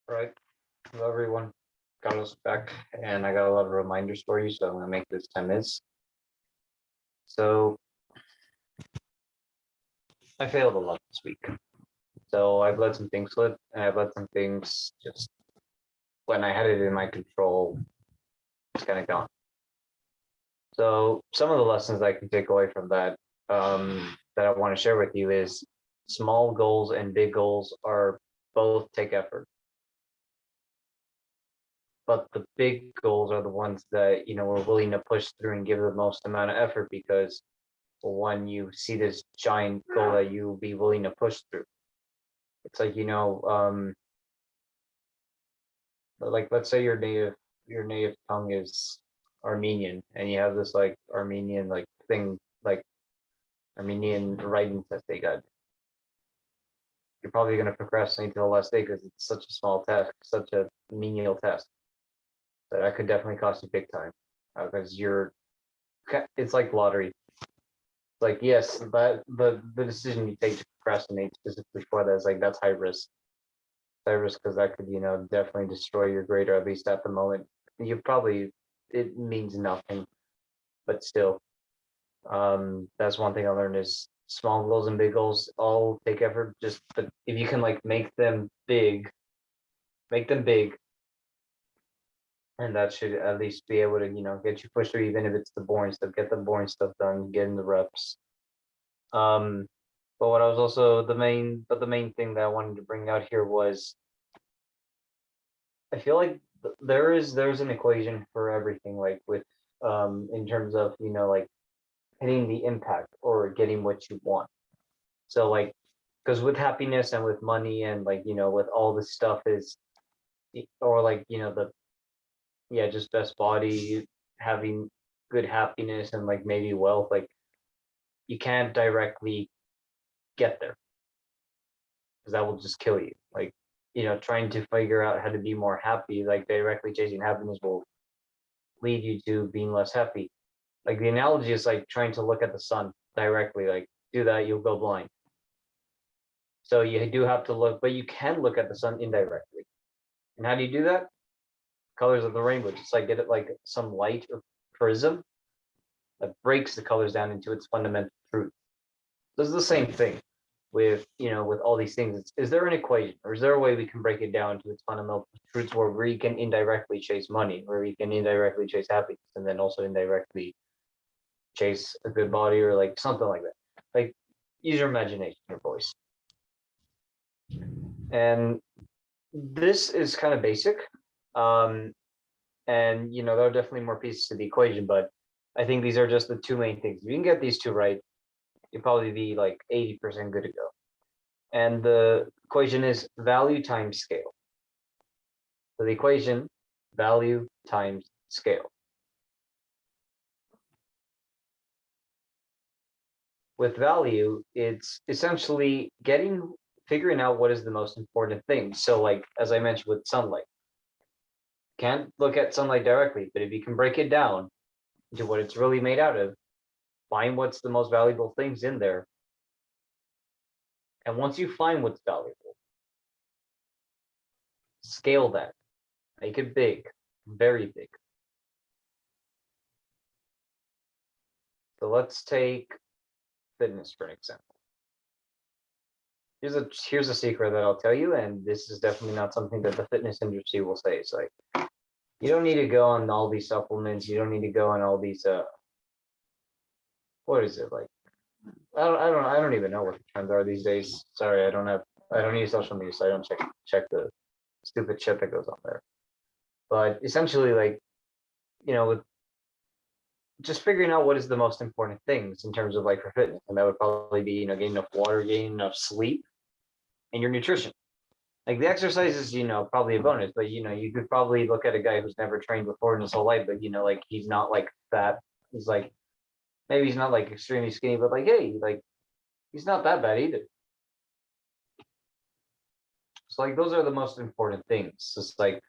Right. Hello, everyone. Got us back, and I got a lot of reminders for you, so I'm gonna make this 10 minutes. So I failed a lot this week. So I've let some things slip, and I've let some things just when I had it in my control, it's kind of gone. So some of the lessons I can take away from that that I want to share with you is small goals and big goals are both take effort, but the big goals are the ones that we're willing to push through and give the most amount of effort because when you see this giant goal that you'll be willing to push through. It's like, like let's say your native tongue is Armenian and you have this like Armenian like thing like Armenian writing test they got. You're probably going to procrastinate to the last day because it's such a small task, such a menial task that could definitely cost you big time because it's like lottery. Like yes, but the decision you take to procrastinate specifically for that is like that's high risk. High risk because that could definitely destroy your grade, or at least at the moment you probably it means nothing, but still, that's one thing I learned is small goals and big goals all take effort. Just but if you can like make them big, and that should at least be able to get you pushed through, even if it's the boring stuff. Get the boring stuff done, get in the reps. Um, but what I was also the main thing that I wanted to bring out here was I feel like there's an equation for everything, like with in terms of like hitting the impact or getting what you want. So like because with happiness and with money and like with all this stuff is or like the yeah just best body, having good happiness and like maybe wealth, like you can't directly get there because that will just kill you. Like, trying to figure out how to be more happy, like directly chasing happiness will lead you to being less happy. Like the analogy is like trying to look at the sun directly, like do that, you'll go blind. So you do have to look, but you can look at the sun indirectly. And how do you do that? Colors of the rainbow, just like get it like some light or prism that breaks the colors down into its fundamental truth. This is the same thing with with all these things. Is there an equation or is there a way we can break it down to its fundamental truths where we can indirectly chase money, where we can indirectly chase happiness, and then also indirectly chase a good body or like something like that? Like use your imagination, your voice. And this is kind of basic. Um, and there are definitely more pieces to the equation, but I think these are just the two main things. If you can get these two right, you'll probably be like 80% good to go. And the equation is value times scale. So the equation, value times scale. With value, it's essentially figuring out what is the most important thing. So like, as I mentioned with sunlight, can't look at sunlight directly, but if you can break it down into what it's really made out of, find what's the most valuable things in there. And once you find what's valuable, scale that, make it big, very big. So let's take fitness for an example. Here's a secret that I'll tell you, and this is definitely not something that the fitness industry will say. It's like you don't need to go on all these supplements. You don't need to go on all these what is it like? I don't even know what the trends are these days. Sorry, I don't use social media, so I don't check the stupid shit that goes on there. But essentially, like with just figuring out what is the most important things in terms of like for fitness, and that would probably be getting enough water, getting enough sleep, and your nutrition. Like the exercise is probably a bonus, but you could probably look at a guy who's never trained before in his whole life, but like he's not like fat. He's like maybe he's not like extremely skinny, but like hey, like he's not that bad either. So like those are the most important things. It's like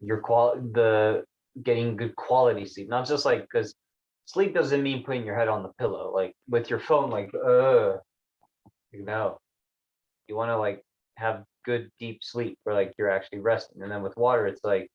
the getting good quality sleep, not just like because sleep doesn't mean putting your head on the pillow like with your phone like you want to like have good deep sleep where like you're actually resting. And then with water, it's like,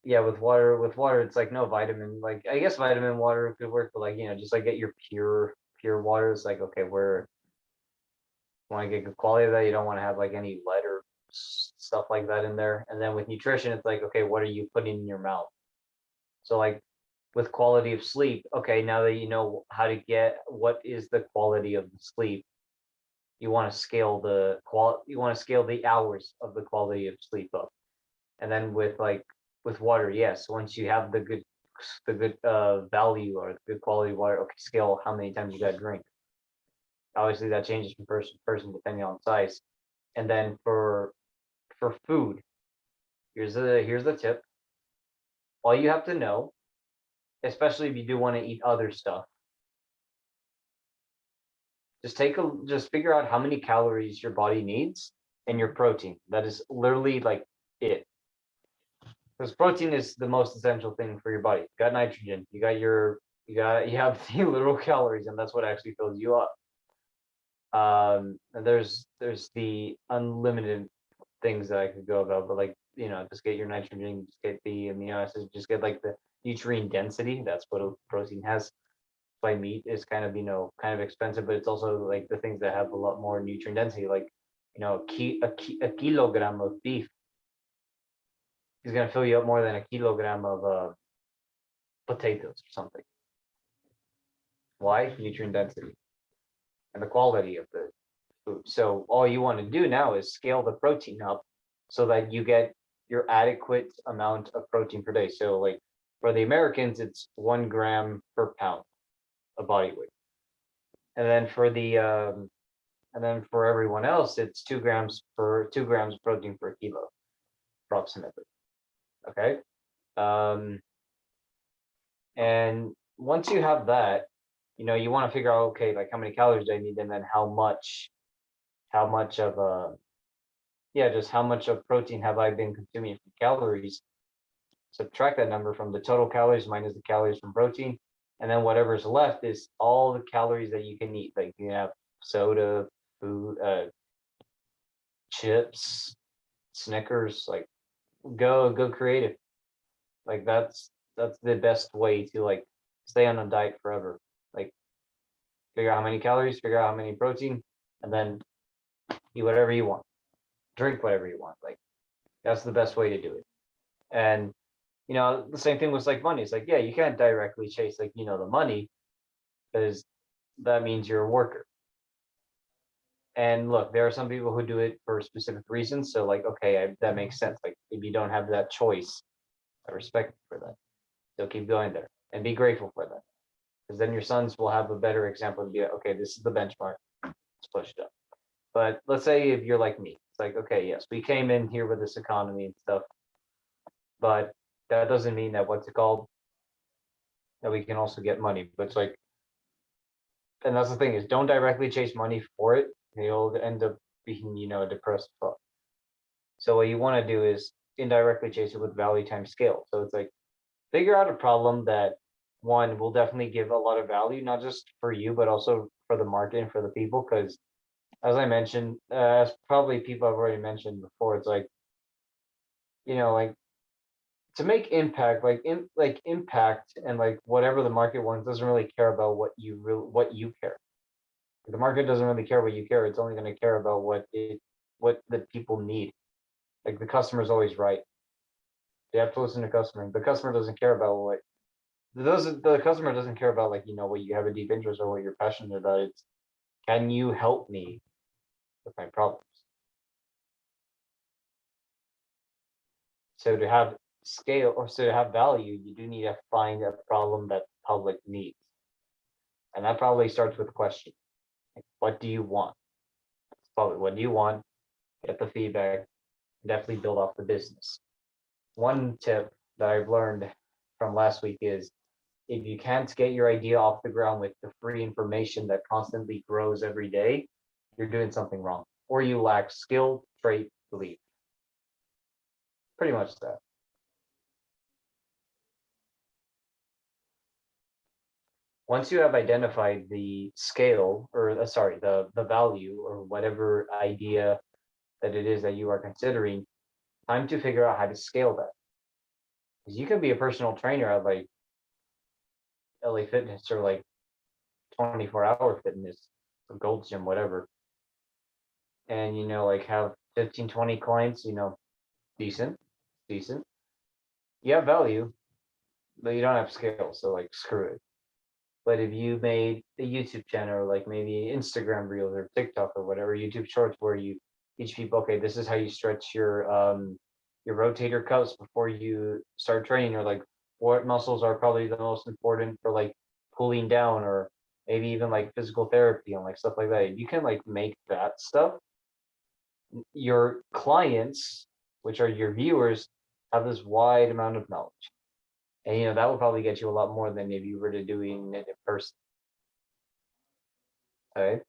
yeah, with water, it's like no vitamin. Like I guess vitamin water could work, but like, just like get your pure water. It's like, okay, where want to get good quality of that, you don't want to have like any lead or stuff like that in there. And then with nutrition, it's like, okay, what are you putting in your mouth? So like with quality of sleep, okay, now that you know how to get what is the quality of the sleep, you want to scale the hours of the quality of sleep up. And then with water, yes, once you have the good value or the good quality water, okay, scale how many times you got to drink. Obviously that changes from person to person depending on size. And then for food, here's the tip. All you have to know, especially if you do want to eat other stuff, just figure out how many calories your body needs and your protein. That is literally like it. Because protein is the most essential thing for your body. You got nitrogen, you have the literal calories, and that's what actually fills you up. And there's the unlimited things that I could go about, but like, just get your nitrogen, just get the amino acids, just get like the nutrient density. That's what a protein has. By meat is kind of expensive, but it's also like the things that have a lot more nutrient density, like a kilogram of beef is going to fill you up more than a kilogram of potatoes or something. Why? Nutrient density and the quality of the food. So all you want to do now is scale the protein up so that you get your adequate amount of protein per day. So like for the Americans, it's 1 gram per pound of body weight. And then for everyone else, it's 2 grams protein per kilo, approximately. Okay. Um, and once you have that, you want to figure out, okay, like how many calories do I need, and then how much of just how much of protein have I been consuming from calories. Subtract that number from the total calories minus the calories from protein, and then whatever's left is all the calories that you can eat. Like you can have soda, food, chips, Snickers. Like go creative. Like that's the best way to like stay on a diet forever. Like figure out how many calories, figure out how many protein, and then eat whatever you want, drink whatever you want. Like that's the best way to do it. And the same thing with like money. It's like, yeah, you can't directly chase like the money, because that means you're a worker. And look, there are some people who do it for specific reasons. So like, okay, that makes sense. Like if you don't have that choice, I respect you for that. So keep going there and be grateful for that, because then your sons will have a better example to be like, okay, this is the benchmark. Let's push it up. But let's say if you're like me, it's like, okay, yes, we came in here with this economy and stuff, but that doesn't mean that what's it called, that we can also get money. But it's like, and that's the thing, is don't directly chase money for it. You'll end up being, a depressed fuck. So what you want to do is indirectly chase it with value times scale. So it's like, figure out a problem that one will definitely give a lot of value, not just for you, but also for the market and for the people. Because as I mentioned, as probably people have already mentioned before, it's like, like to make impact, like impact and like whatever the market wants doesn't really care about what you care. The market doesn't really care what you care. It's only going to care about what the people need. Like the customer is always right. You have to listen to customer. The customer doesn't care about the customer doesn't care about like what you have a deep interest or what you're passionate about. It's, can you help me with my problems? So to have scale, or so to have value, you do need to find a problem that the public needs. And that probably starts with a question. Like, what do you want? It's probably, what do you want? Get the feedback, definitely build off the business. One tip that I've learned from last week is, if you can't get your idea off the ground with the free information that constantly grows every day, you're doing something wrong, or you lack skill, trait, belief. Pretty much that. Once you have identified the scale, or sorry, the value or whatever idea that it is that you are considering, time to figure out how to scale that. Because you could be a personal trainer at like LA Fitness or like 24-hour fitness or Gold's Gym, whatever. And like have 15, 20 clients, decent, decent. You have value, but you don't have scale, so like screw it. But if you made a YouTube channel, or like maybe Instagram Reels or TikTok or whatever, YouTube Shorts, where you teach people, okay, this is how you stretch your rotator cuffs before you start training, or like what muscles are probably the most important for like cooling down, or maybe even like physical therapy and like stuff like that. If you can like make that stuff, your clients, which are your viewers, have this wide amount of knowledge. And that will probably get you a lot more than if you were to doing it in person. Okay.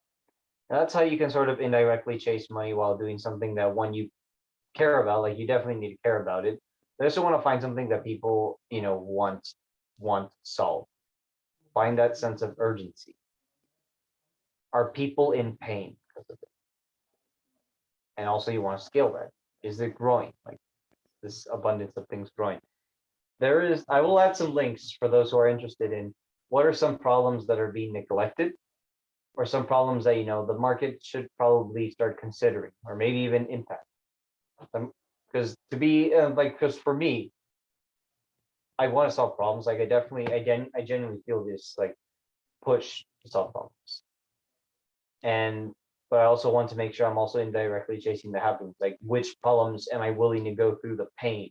And that's how you can sort of indirectly chase money while doing something that one you care about. Like you definitely need to care about it. But I also want to find something that people, want solved. Find that sense of urgency. Are people in pain because of it? And also you want to scale that. Is it growing? Like this abundance of things growing. I will add some links for those who are interested in what are some problems that are being neglected, or some problems that the market should probably start considering, or maybe even impact. Because because for me, I want to solve problems. Like I genuinely feel this like push to solve problems, and but I also want to make sure I'm also indirectly chasing the happiness. Like which problems am I willing to go through the pain?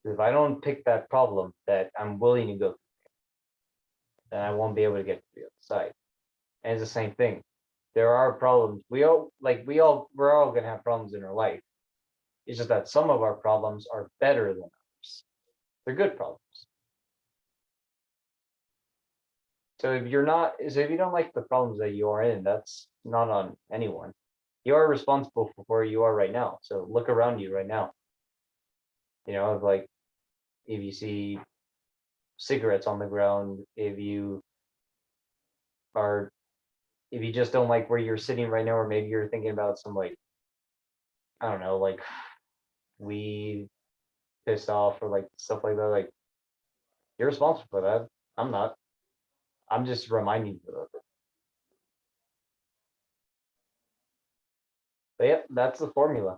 If I don't pick that problem that I'm willing to go through, then I won't be able to get to the other side. And it's the same thing. There are problems. We're all gonna have problems in our life. It's just that some of our problems are better than others. They're good problems. So if you don't like the problems that you are in, that's not on anyone. You are responsible for where you are right now. So look around you right now. Like if you see cigarettes on the ground, are if you just don't like where you're sitting right now, or maybe you're thinking about some like, I don't know, like weed, pissed off, or like stuff like that, like you're responsible for that. I'm not. I'm just reminding you of it. But yeah, that's the formula.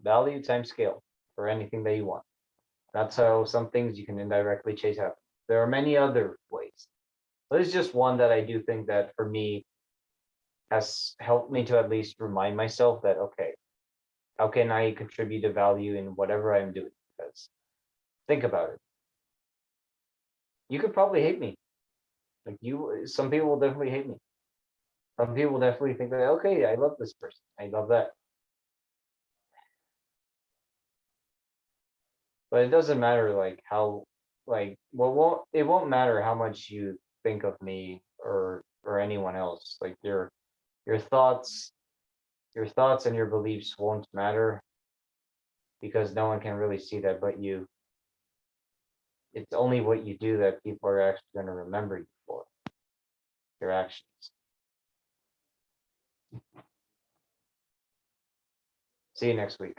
Value times scale for anything that you want. That's how some things you can indirectly chase happen. There are many other ways. But it's just one that I do think that for me has helped me to at least remind myself that, okay, how can I contribute a value in whatever I'm doing? Because think about it. You could probably hate me. Some people will definitely hate me. Some people will definitely think that, okay, I love this person. I love that. But it doesn't matter like how, it won't matter how much you think of me or anyone else. Like your thoughts, and your beliefs won't matter, because no one can really see that but you. It's only what you do that people are actually going to remember you for, your actions. See you next week.